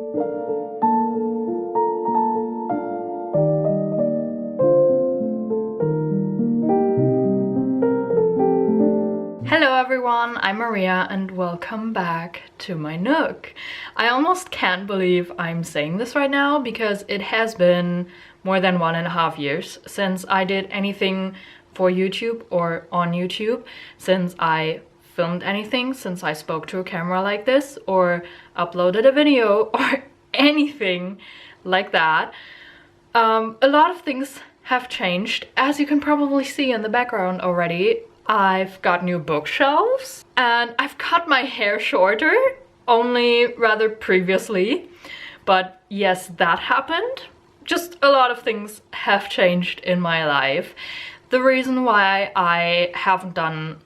Hello everyone, I'm Maria and welcome back to my Nook. I almost can't believe I'm saying this right now because it has been more than 1.5 years since I did anything for YouTube or on YouTube, since I filmed anything, since I spoke to a camera like this or uploaded a video or anything like that. A lot of things have changed, as you can probably see in the background already. I've got new bookshelves and I've cut my hair shorter, only rather previously. But yes, that happened. Just a lot of things have changed in my life. The reason why I haven't done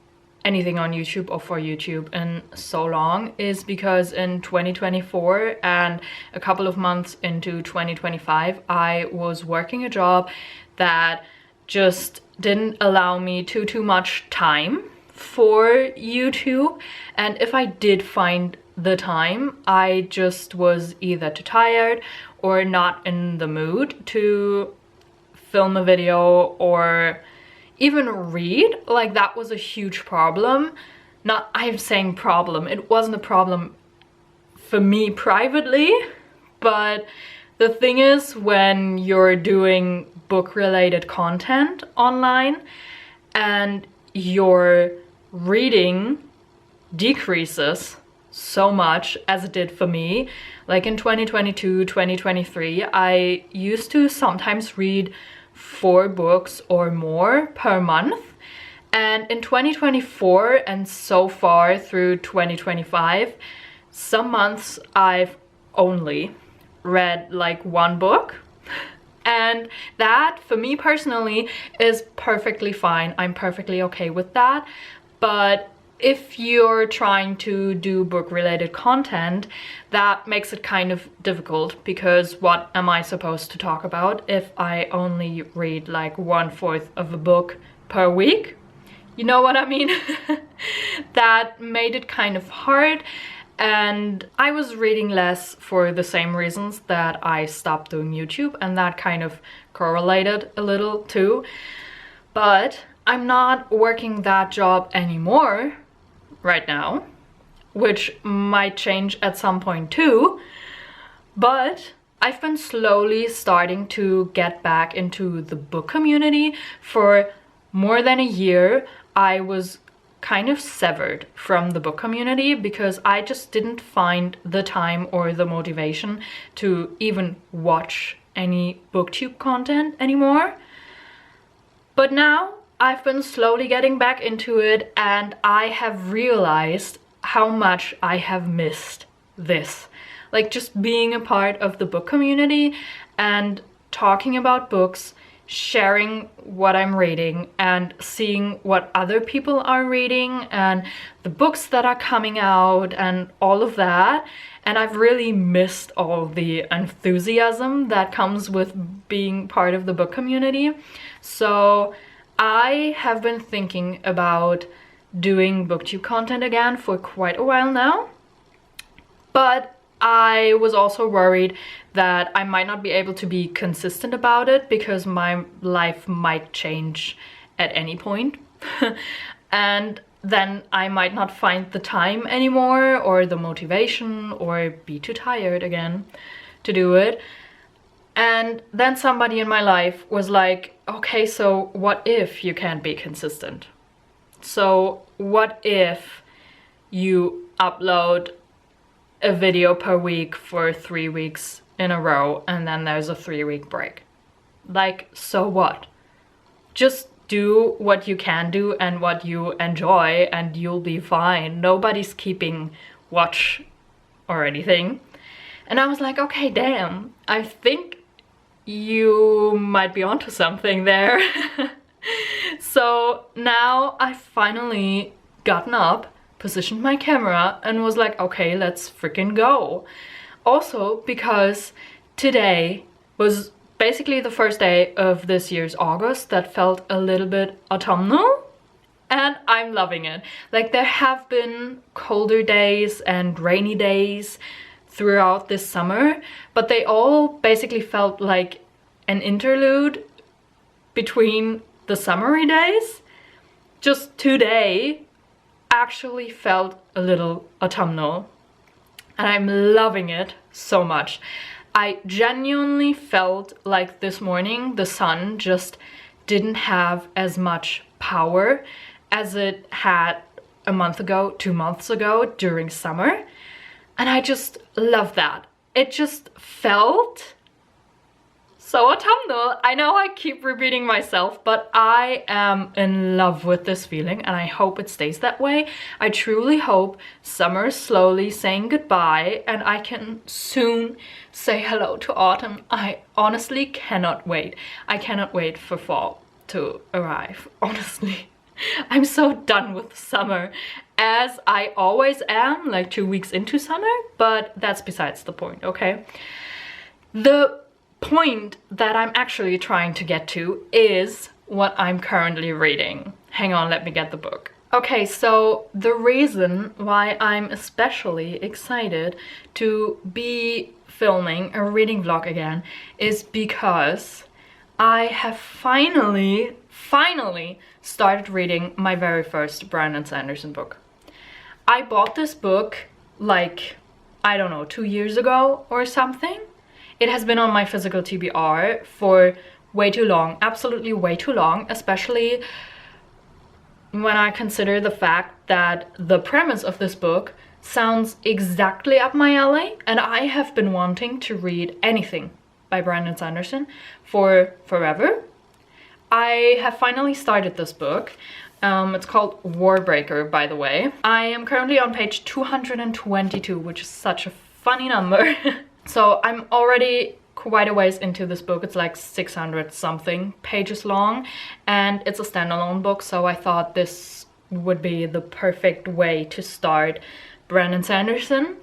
anything on YouTube or for YouTube in so long is because in 2024 and a couple of months into 2025, I was working a job that just didn't allow me too much time for YouTube, and if I did find the time, I just was either too tired or not in the mood to film a video or even read. Like, that was a huge problem. Not, I'm saying problem, it wasn't a problem for me privately, but the thing is, when you're doing book-related content online and your reading decreases so much as it did for me, like in 2022, 2023, I used to sometimes read 4 books or more per month, and in 2024 and so far through 2025, some months I've only read like 1 book. And that, for me personally, is perfectly fine. I'm perfectly okay with that. But if you're trying to do book-related content, that makes it kind of difficult, because what am I supposed to talk about if I only read like 1/4 of a book per week? You know what I mean? That made it kind of hard. And I was reading less for the same reasons that I stopped doing YouTube, and that kind of correlated a little too. But I'm not working that job anymore right now, which might change at some point too. But I've been slowly starting to get back into the book community. For more than a year, I was kind of severed from the book community because I just didn't find the time or the motivation to even watch any booktube content anymore. But now I've been slowly getting back into it, and I have realized how much I have missed this. Like, just being a part of the book community and talking about books, sharing what I'm reading and seeing what other people are reading and the books that are coming out and all of that. And I've really missed all the enthusiasm that comes with being part of the book community. So I have been thinking about doing booktube content again for quite a while now, but I was also worried that I might not be able to be consistent about it because my life might change at any point. And then I might not find the time anymore or the motivation, or be too tired again to do it. And then somebody in my life was like, okay, so what if you can't be consistent? So what if you upload a video per week for 3 weeks in a row and then there's a 3-week break? Like, so what? Just do what you can do and what you enjoy and you'll be fine. Nobody's keeping watch or anything. And I was like, okay, damn, I think you might be onto something there. So now I've finally gotten up, positioned my camera, and was like, okay, let's freaking go. Also because today was basically the first day of this year's August that felt a little bit autumnal, and I'm loving it. Like, there have been colder days and rainy days throughout this summer, but they all basically felt like an interlude between the summery days. Just today actually felt a little autumnal, and I'm loving it so much. I genuinely felt like this morning the sun just didn't have as much power as it had a month ago, 2 months ago during summer. And I just love that. It just felt so autumnal. I know I keep repeating myself, but I am in love with this feeling and I hope it stays that way. I truly hope summer is slowly saying goodbye and I can soon say hello to autumn. I honestly cannot wait. I cannot wait for fall to arrive, honestly. I'm so done with summer, as I always am, like 2 weeks into summer, but that's besides the point, okay? The point that I'm actually trying to get to is what I'm currently reading. Hang on, let me get the book. Okay, so the reason why I'm especially excited to be filming a reading vlog again is because I have finally started reading my very first Brandon Sanderson book. I bought this book like, I don't know, 2 years ago or something. It has been on my physical TBR for way too long, absolutely way too long, especially when I consider the fact that the premise of this book sounds exactly up my alley, and I have been wanting to read anything by Brandon Sanderson for forever. I have finally started this book. It's called Warbreaker, by the way. I am currently on page 222, which is such a funny number. So I'm already quite a ways into this book. It's like 600 something pages long, and it's a standalone book, so I thought this would be the perfect way to start Brandon Sanderson.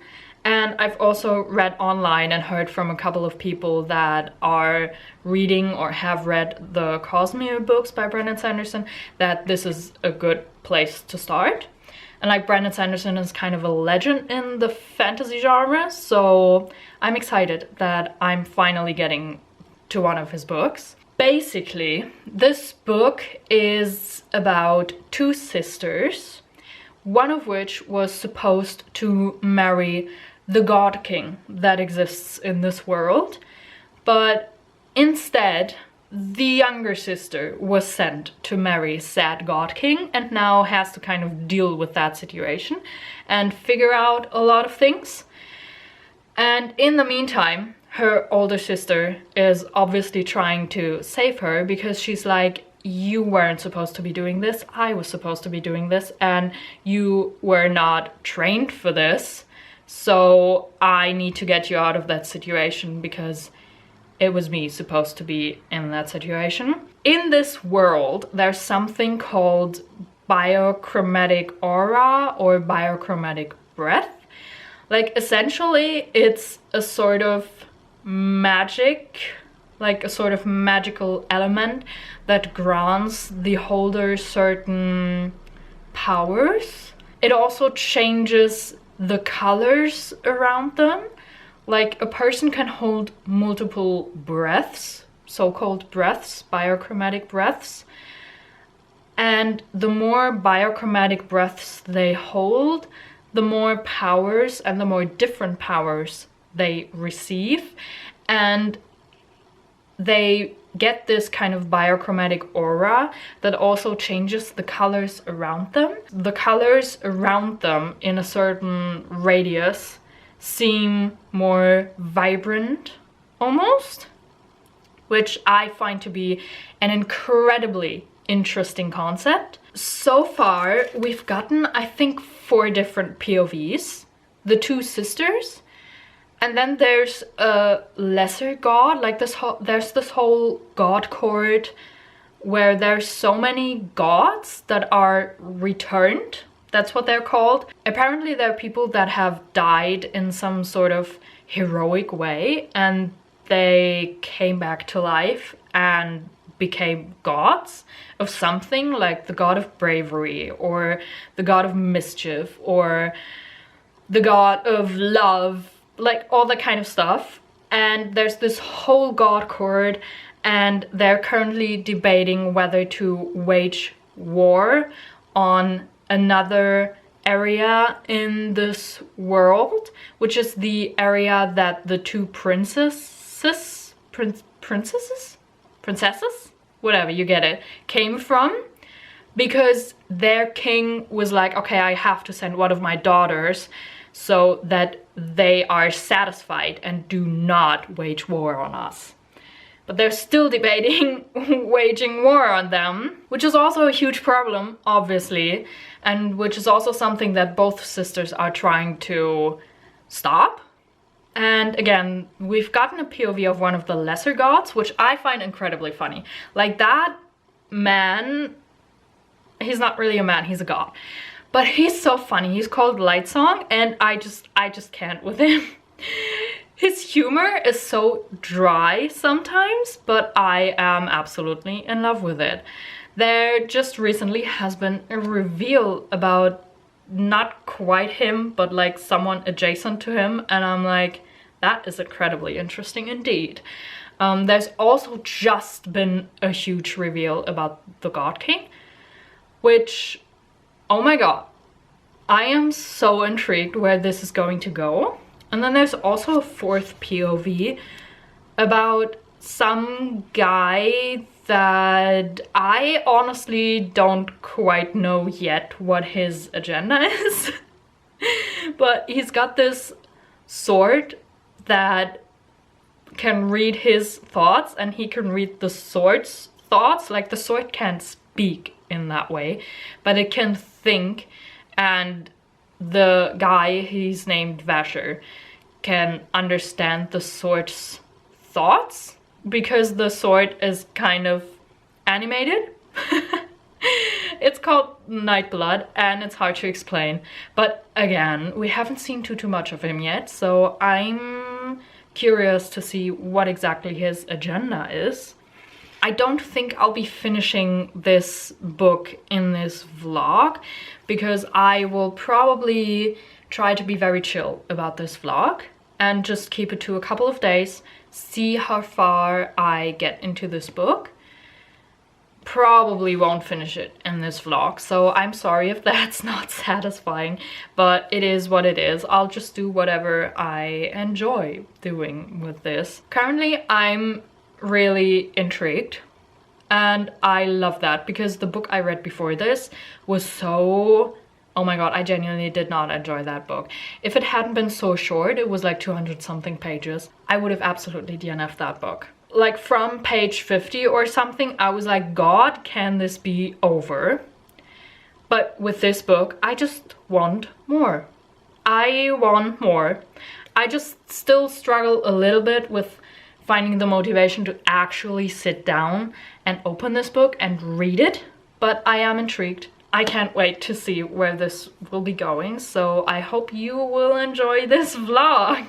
And I've also read online and heard from a couple of people that are reading or have read the Cosmere books by Brandon Sanderson that this is a good place to start. And like, Brandon Sanderson is kind of a legend in the fantasy genre, so I'm excited that I'm finally getting to one of his books. Basically, this book is about two sisters, one of which was supposed to marry the God King that exists in this world, but instead the younger sister was sent to marry said God King and now has to kind of deal with that situation and figure out a lot of things. And in the meantime, her older sister is obviously trying to save her because she's like, you weren't supposed to be doing this, I was supposed to be doing this, and you were not trained for this. So I need to get you out of that situation because it was me supposed to be in that situation. In this world, there's something called biochromatic aura or biochromatic breath. Like, essentially, it's a sort of magic, like a sort of magical element that grants the holder certain powers. It also changes the colors around them. Like, a person can hold multiple breaths, so-called breaths, biochromatic breaths. And the more biochromatic breaths they hold, the more powers and the more different powers they receive. And they get this kind of biochromatic aura that also changes the colors around them. The colors around them in a certain radius seem more vibrant, almost, which I find to be an incredibly interesting concept. So far, we've gotten, I think, 4 different POVs. The two sisters, and then there's a lesser god, like there's this whole god court where there's so many gods that are returned. That's what they're called. Apparently there are people that have died in some sort of heroic way and they came back to life and became gods of something, like the god of bravery or the god of mischief or the god of love, like all that kind of stuff. And there's this whole god court, and they're currently debating whether to wage war on another area in this world, which is the area that the two princesses, whatever, you get it, came from, because their king was like, okay, I have to send one of my daughters so that they are satisfied and do not wage war on us. But they're still debating waging war on them, which is also a huge problem, obviously, and which is also something that both sisters are trying to stop. And again, we've gotten a POV of one of the lesser gods, which I find incredibly funny. Like, that man, he's not really a man, he's a god. But he's so funny. He's called Lightsong, and I just can't with him. His humor is so dry sometimes, but I am absolutely in love with it. There just recently has been a reveal about not quite him, but like someone adjacent to him, and I'm like, that is incredibly interesting indeed. There's also just been a huge reveal about the God King, which, oh my god, I am so intrigued where this is going to go. And then there's also a fourth POV about some guy that I honestly don't quite know yet what his agenda is. But he's got this sword that can read his thoughts, and he can read the sword's thoughts. Like, the sword can't speak in that way, but it can think, and the guy, he's named Vasher, can understand the sword's thoughts because the sword is kind of animated. It's called Nightblood, and it's hard to explain. But again, we haven't seen too much of him yet, so I'm curious to see what exactly his agenda is. I don't think I'll be finishing this book in this vlog, because I will probably try to be very chill about this vlog and just keep it to a couple of days, see how far I get into this book. Probably won't finish it in this vlog, so I'm sorry if that's not satisfying, but it is what it is. I'll just do whatever I enjoy doing with this. Currently, I'm really intrigued, and I love that, because the book I read before this was so... oh my god, I genuinely did not enjoy that book. If it hadn't been so short, it was like 200 something pages, I would have absolutely DNF'd that book. Like, from page 50 or something, I was like, God, can this be over? But with this book, I just want more. I want more. I just still struggle a little bit with finding the motivation to actually sit down and open this book and read it, but I am intrigued. I can't wait to see where this will be going, so I hope you will enjoy this vlog.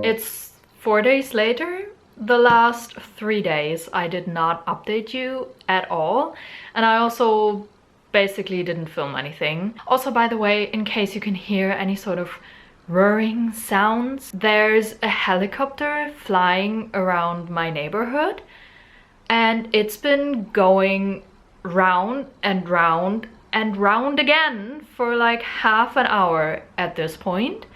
It's 4 days later. The last 3 days I did not update you at all, and I also basically didn't film anything. Also, by the way, in case you can hear any sort of whirring sounds, there's a helicopter flying around my neighborhood, And it's been going round and round and round again for like half an hour at this point.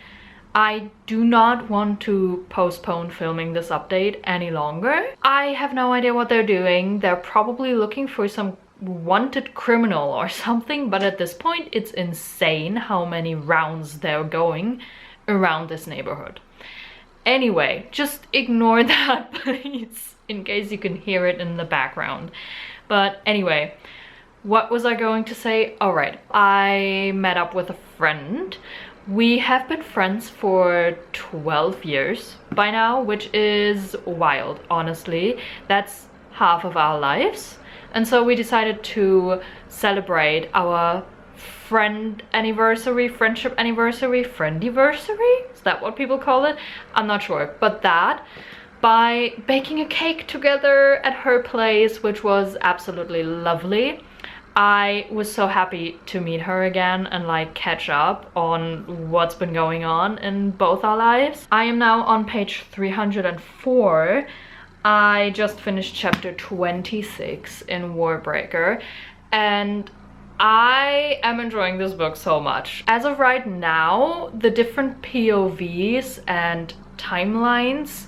I do not want to postpone filming this update any longer. I have no idea what they're doing. They're probably looking for some wanted criminal or something, but at this point it's insane how many rounds they're going around this neighborhood. Anyway, just ignore that, please, in case you can hear it in the background. But anyway, what was I going to say? All right, I met up with a friend. We have been friends for 12 years by now, which is wild, honestly. That's half of our lives. And so we decided to celebrate our friendship anniversary, friendiversary? Is that what people call it? I'm not sure, but that by baking a cake together at her place, which was absolutely lovely. I was so happy to meet her again and like catch up on what's been going on in both our lives. I am now on page 304. I just finished chapter 26 in Warbreaker, and I am enjoying this book so much. As of right now, the different POVs and timelines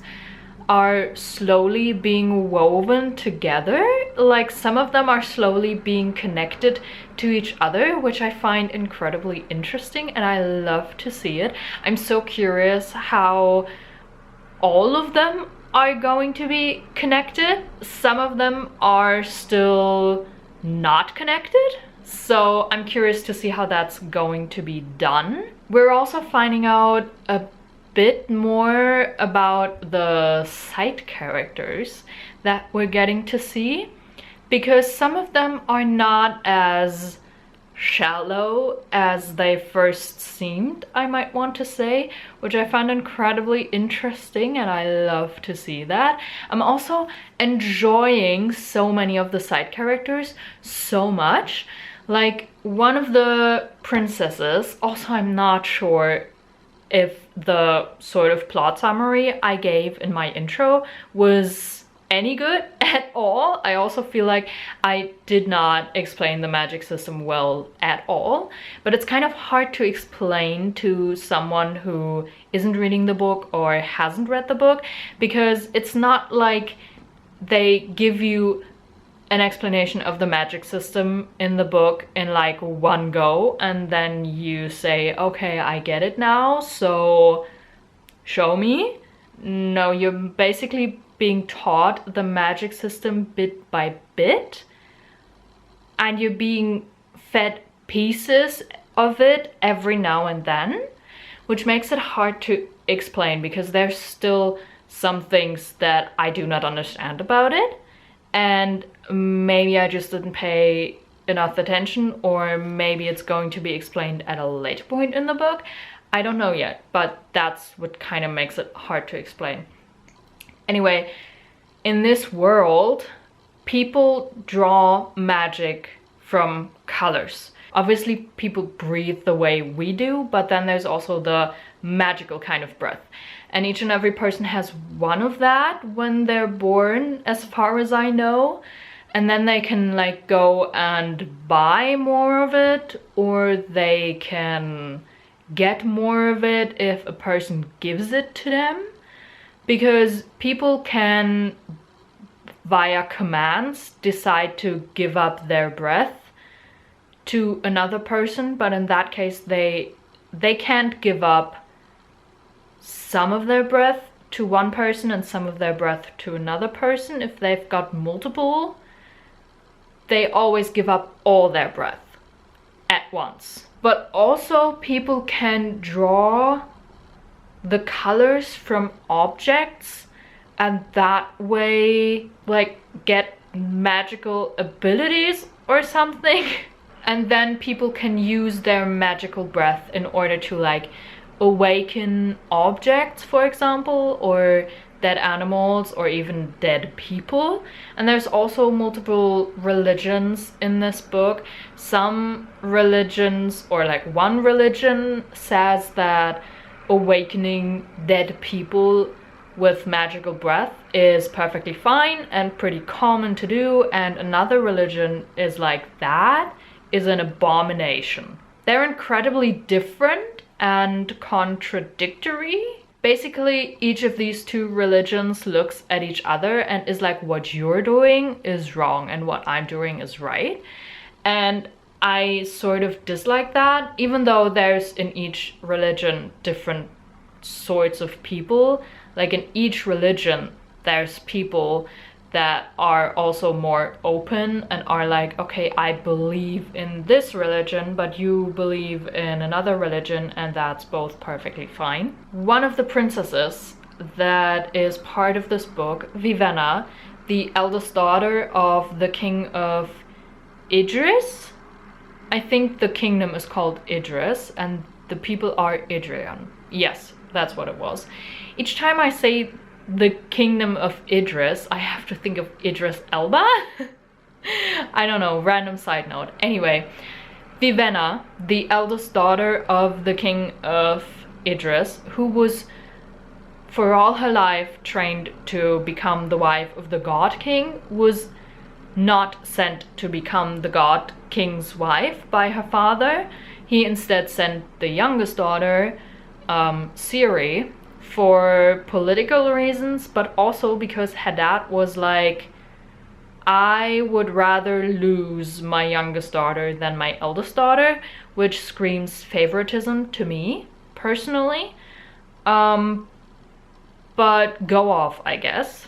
are slowly being woven together. Like, some of them are slowly being connected to each other, which I find incredibly interesting, and I love to see it. I'm so curious how all of them are going to be connected. Some of them are still not connected, so I'm curious to see how that's going to be done. We're also finding out a bit more about the side characters that we're getting to see, because some of them are not as shallow as they first seemed, I might want to say, which I found incredibly interesting, and I love to see that. I'm also enjoying so many of the side characters so much. Like, one of the princesses, also I'm not sure if the sort of plot summary I gave in my intro was any good at all. I also feel like I did not explain the magic system well at all, but it's kind of hard to explain to someone who isn't reading the book or hasn't read the book, because it's not like they give you an explanation of the magic system in the book in like one go and then you say, okay, I get it now, so show me. No, you're basically being taught the magic system bit by bit, and you're being fed pieces of it every now and then, which makes it hard to explain because there's still some things that I do not understand about it, and maybe I just didn't pay enough attention, or maybe it's going to be explained at a later point in the book. I don't know yet, but that's what kind of makes it hard to explain. Anyway, in this world, people draw magic from colors. Obviously, people breathe the way we do, but then there's also the magical kind of breath. And each and every person has one of that when they're born, as far as I know. And then they can like go and buy more of it, or they can get more of it if a person gives it to them. Because people can, via commands, decide to give up their breath to another person, but in that case they can't give up some of their breath to one person and some of their breath to another person. If they've got multiple, they always give up all their breath at once. But also people can draw the colors from objects and that way like get magical abilities or something. And then people can use their magical breath in order to like awaken objects, for example, or dead animals, or even dead people. And there's also multiple religions in this book. Some religions, or like one religion, says that awakening dead people with magical breath is perfectly fine and pretty common to do, and another religion is like that, is an abomination. They're incredibly different and contradictory. Basically, each of these two religions looks at each other and is like, what you're doing is wrong and what I'm doing is right. And I sort of dislike that, even though there's in each religion different sorts of people. Like in each religion, there's people that are also more open and are like, okay, I believe in this religion, but you believe in another religion, and that's both perfectly fine. One of the princesses that is part of this book, Vivenna, the eldest daughter of the king of Idris. I think the kingdom is called Idris and the people are Idrian. Yes, that's what it was. Each time I say the kingdom of Idris, I have to think of Idris Elba. I don't know, random side note. Anyway, Vivenna, the eldest daughter of the king of Idris, who was for all her life trained to become the wife of the god king, was not sent to become the god king's wife by her father. He instead sent the youngest daughter, Ciri, for political reasons, but also because Hadad was like, I would rather lose my youngest daughter than my eldest daughter, which screams favoritism to me, personally. But go off, I guess.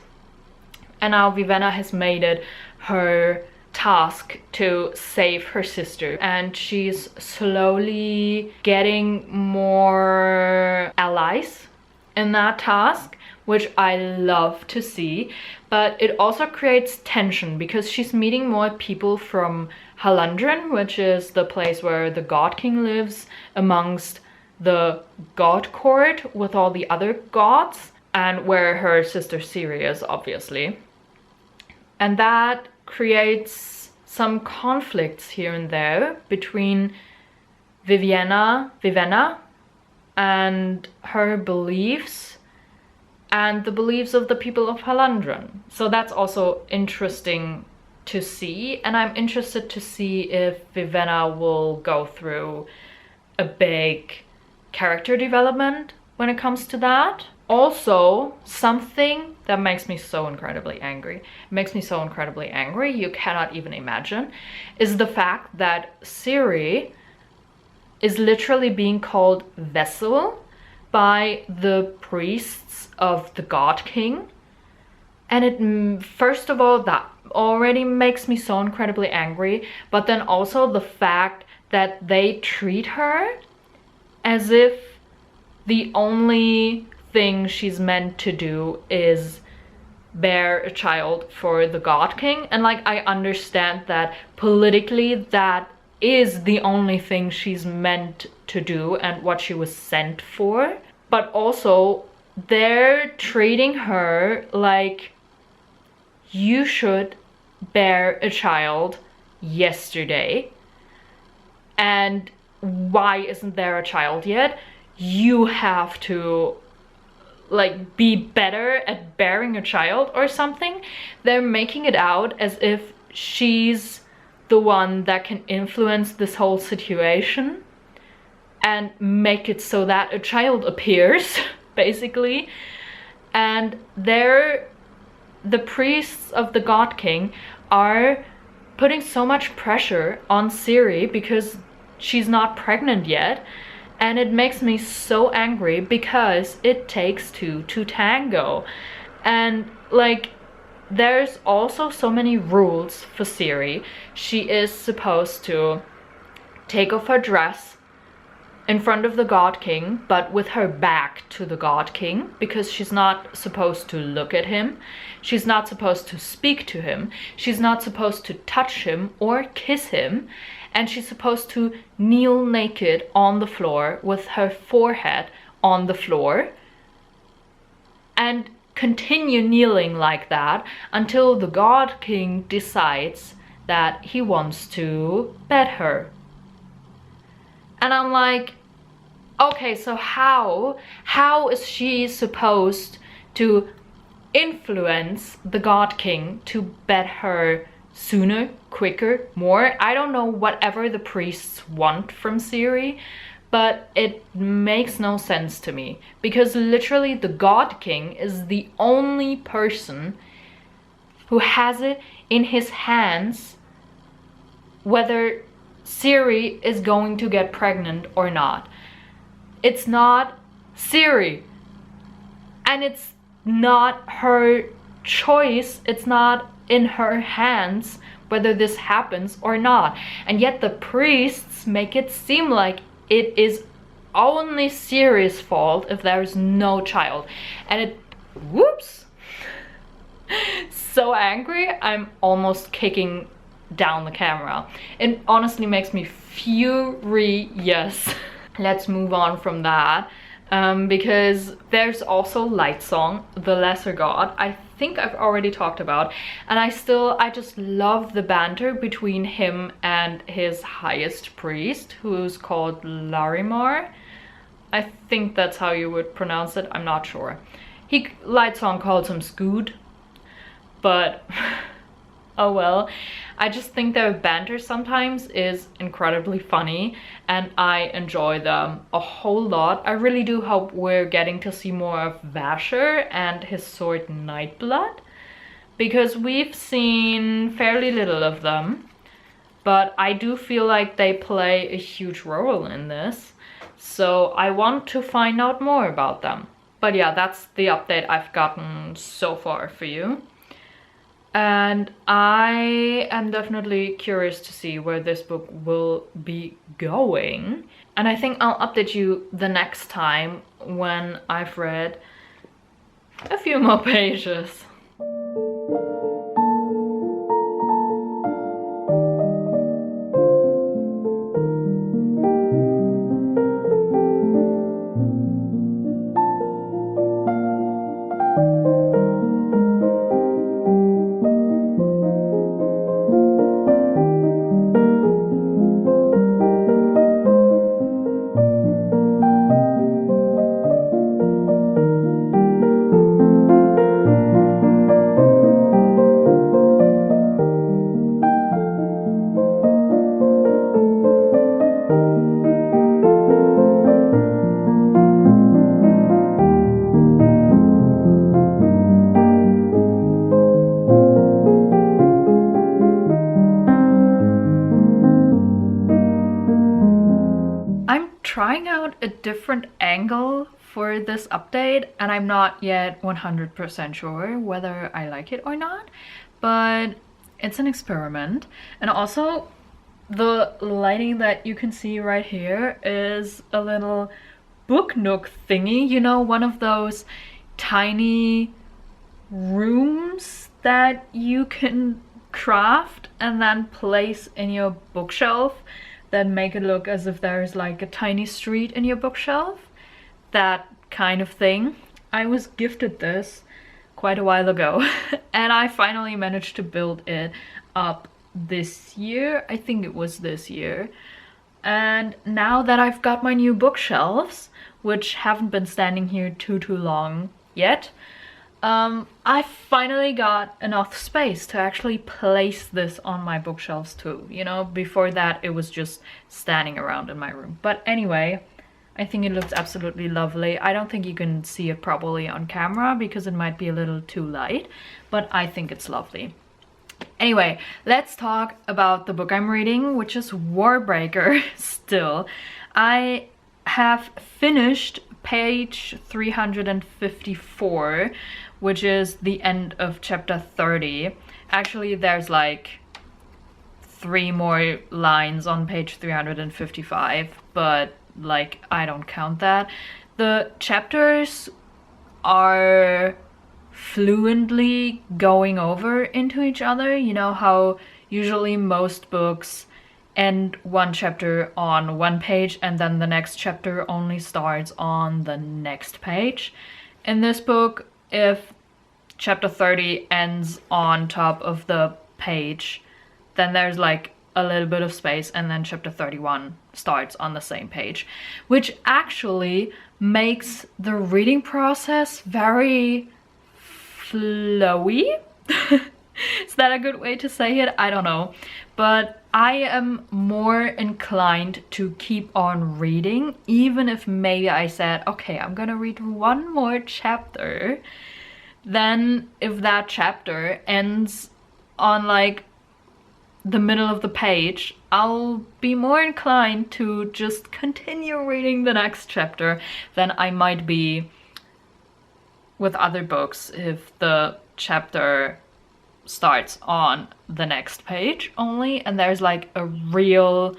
And now Vivenna has made it her task to save her sister, and she's slowly getting more allies in that task, which I love to see. But it also creates tension because she's meeting more people from Halandren, which is the place where the god king lives amongst the god court with all the other gods, and where her sister Ciri is, obviously. And that creates some conflicts here and there between Vivenna and her beliefs and the beliefs of the people of Halandren. So that's also interesting to see, and I'm interested to see if Vivenna will go through a big character development when it comes to that. Also, something that makes me so incredibly angry, you cannot even imagine, is the fact that Ciri is literally being called vessel by the priests of the god king. And it, first of all, that already makes me so incredibly angry, but then also the fact that they treat her as if the only thing she's meant to do is bear a child for the god king. And like, I understand that politically that is the only thing she's meant to do and what she was sent for, but also they're treating her like, you should bear a child yesterday, and why isn't there a child yet? You have to like be better at bearing a child or something. They're making it out as if she's the one that can influence this whole situation and make it so that a child appears, basically. And the priests of the god king are putting so much pressure on Ciri because she's not pregnant yet. And it makes me so angry because it takes two to tango. And like, there's also so many rules for Ciri. She is supposed to take off her dress in front of the god king, but with her back to the god king, because she's not supposed to look at him. She's not supposed to speak to him. She's not supposed to touch him or kiss him. And she's supposed to kneel naked on the floor with her forehead on the floor and continue kneeling like that until the god king decides that he wants to bed her. And I'm like, okay, so how is she supposed to influence the God King to bet her sooner, quicker, more. I don't know whatever the priests want from Ciri, but it makes no sense to me, because literally the God King is the only person who has it in his hands whether Ciri is going to get pregnant or not. It's not Ciri, and it's not her choice. It's not in her hands whether this happens or not. And yet the priests make it seem like it is only Ciri's fault if there's no child. And it, whoops, so angry, I'm almost kicking down the camera. It honestly makes me furious. Let's move on from that, because there's also Lightsong, the lesser god. I think I've already talked about, and I just love the banter between him and his highest priest, who's called Larimar. I think that's how you would pronounce it, I'm not sure. Lightsong calls him Scoot, but oh well. I just think their banter sometimes is incredibly funny, and I enjoy them a whole lot. I really do hope we're getting to see more of Vasher and his sword Nightblood, because we've seen fairly little of them, but I do feel like they play a huge role in this, so I want to find out more about them. But yeah, that's the update I've gotten so far for you. And I am definitely curious to see where this book will be going. And I think I'll update you the next time when I've read a few more pages. Trying out a different angle for this update, and I'm not yet 100% sure whether I like it or not, but it's an experiment. And also the lighting that you can see right here is a little book nook thingy, you know, one of those tiny rooms that you can craft and then place in your bookshelf that make it look as if there's like a tiny street in your bookshelf. That kind of thing. I was gifted this quite a while ago and I finally managed to build it up this year. I think it was this year. And now that I've got my new bookshelves, which haven't been standing here too long yet, I finally got enough space to actually place this on my bookshelves too. You know, before that it was just standing around in my room. But anyway, I think it looks absolutely lovely. I don't think you can see it properly on camera because it might be a little too light, but I think it's lovely. Anyway, let's talk about the book I'm reading, which is Warbreaker still. I have finished page 354, which is the end of chapter 30. Actually, there's like 3 more lines on page 355, but like I don't count that. The chapters are fluently going over into each other. You know how usually most books end one chapter on one page and then the next chapter only starts on the next page. In this book, if chapter 30 ends on top of the page, then there's like a little bit of space and then chapter 31 starts on the same page, which actually makes the reading process very flowy. Is that a good way to say it? I don't know. But I am more inclined to keep on reading, even if maybe I said, okay, I'm gonna read one more chapter. Then if that chapter ends on like the middle of the page, I'll be more inclined to just continue reading the next chapter than I might be with other books if the chapter starts on the next page only and there's like a real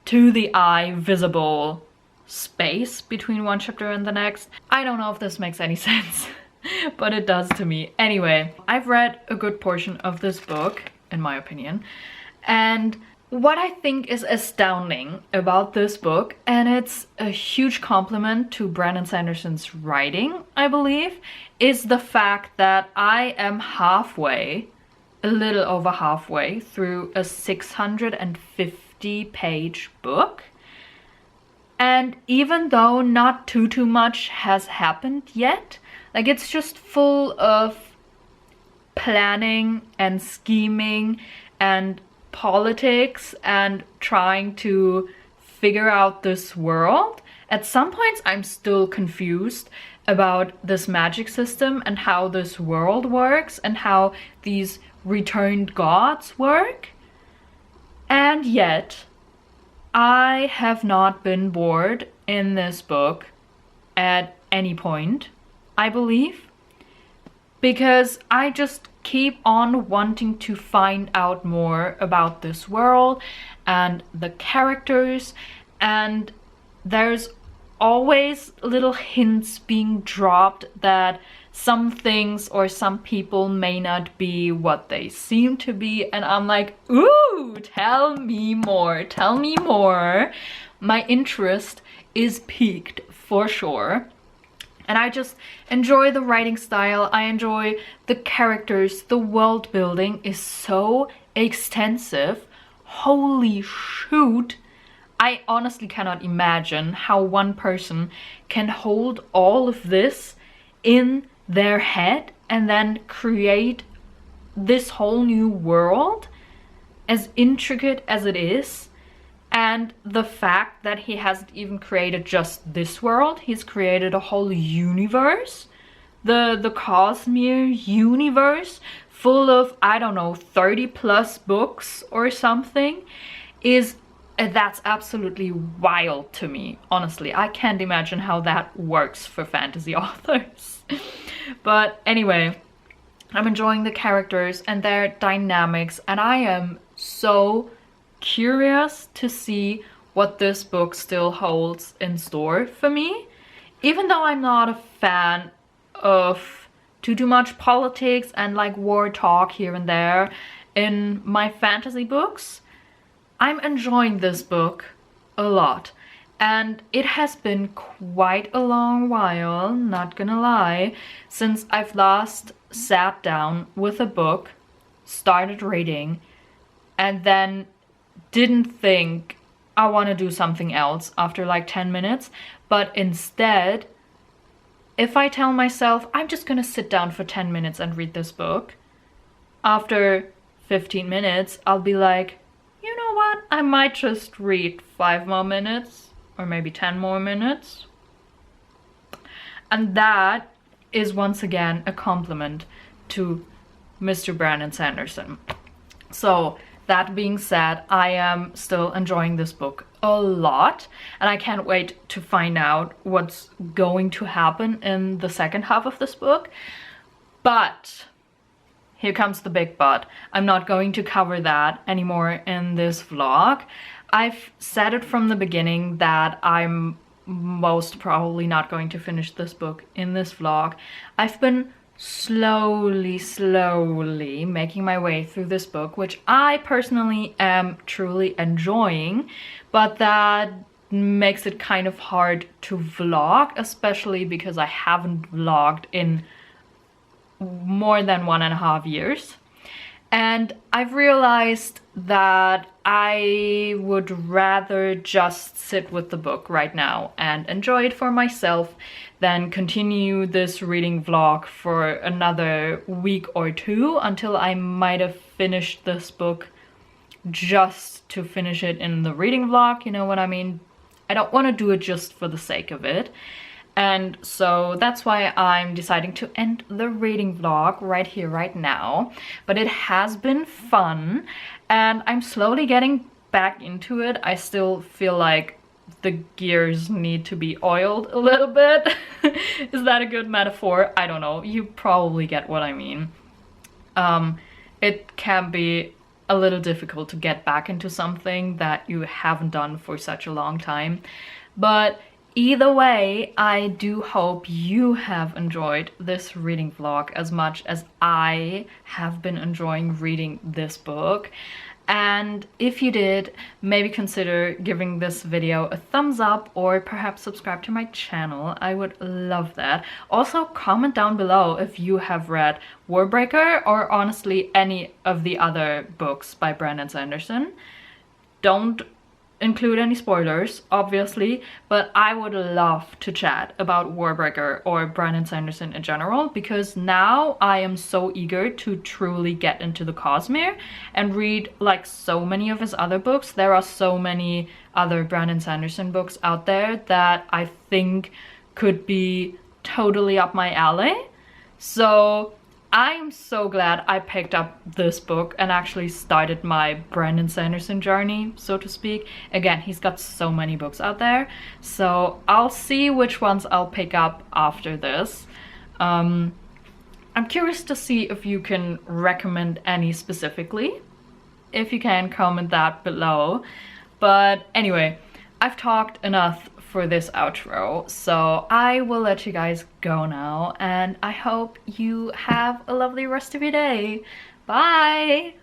to the eye visible space between one chapter and the next. I don't know if this makes any sense, but it does to me. Anyway, I've read a good portion of this book, in my opinion, and what I think is astounding about this book, and it's a huge compliment to Brandon Sanderson's writing, I believe, is the fact that I am halfway, a little over halfway, through a 650-page book. And even though not too much has happened yet, like it's just full of planning and scheming and politics and trying to figure out this world. At some points I'm still confused about this magic system and how this world works and how these returned gods work. And yet I have not been bored in this book at any point, I believe, because I just keep on wanting to find out more about this world and the characters, and there's always little hints being dropped that some things or some people may not be what they seem to be, and I'm like, ooh, tell me more, tell me more. My interest is piqued for sure. And I just enjoy the writing style, I enjoy the characters, the world building is so extensive. Holy shoot! I honestly cannot imagine how one person can hold all of this in their head and then create this whole new world, as intricate as it is. And the fact that he hasn't even created just this world, he's created a whole universe, the Cosmere universe, full of, I don't know, 30 plus books or something, that's absolutely wild to me. Honestly, I can't imagine how that works for fantasy authors. But anyway, I'm enjoying the characters and their dynamics, and I am so curious to see what this book still holds in store for me. Even though I'm not a fan of too much politics and like war talk here and there in my fantasy books, I'm enjoying this book a lot. And it has been quite a long while, not gonna lie, since I've last sat down with a book, started reading, and then didn't think I want to do something else after like 10 minutes, but instead, if I tell myself I'm just gonna sit down for 10 minutes and read this book, after 15 minutes I'll be like, you know what, I might just read 5 more minutes or maybe 10 more minutes. And that is once again a compliment to Mr. Brandon Sanderson. So that being said, I am still enjoying this book a lot, and I can't wait to find out what's going to happen in the second half of this book. But here comes the big but. I'm not going to cover that anymore in this vlog. I've said it from the beginning that I'm most probably not going to finish this book in this vlog. I've been slowly making my way through this book, which I personally am truly enjoying, but that makes it kind of hard to vlog, especially because I haven't vlogged in more than 1.5 years. And I've realized that I would rather just sit with the book right now and enjoy it for myself then continue this reading vlog for another week or two until I might have finished this book just to finish it in the reading vlog, you know what I mean? I don't want to do it just for the sake of it. And so that's why I'm deciding to end the reading vlog right here, right now. But it has been fun and I'm slowly getting back into it. I still feel like the gears need to be oiled a little bit. Is that a good metaphor? I don't know. You probably get what I mean. It can be a little difficult to get back into something that you haven't done for such a long time. But either way, I do hope you have enjoyed this reading vlog as much as I have been enjoying reading this book. And if you did, maybe consider giving this video a thumbs up or perhaps subscribe to my channel. I would love that. Also, comment down below if you have read Warbreaker or honestly any of the other books by Brandon Sanderson. Don't include any spoilers, obviously, but I would love to chat about Warbreaker or Brandon Sanderson in general, because now I am so eager to truly get into the Cosmere and read like so many of his other books. There are so many other Brandon Sanderson books out there that I think could be totally up my alley. So I'm so glad I picked up this book and actually started my Brandon Sanderson journey, so to speak. Again, he's got so many books out there, so I'll see which ones I'll pick up after this. I'm curious to see if you can recommend any specifically. If you can, comment that below. But anyway, I've talked enough for this outro, so I will let you guys go now, and I hope you have a lovely rest of your day. Bye!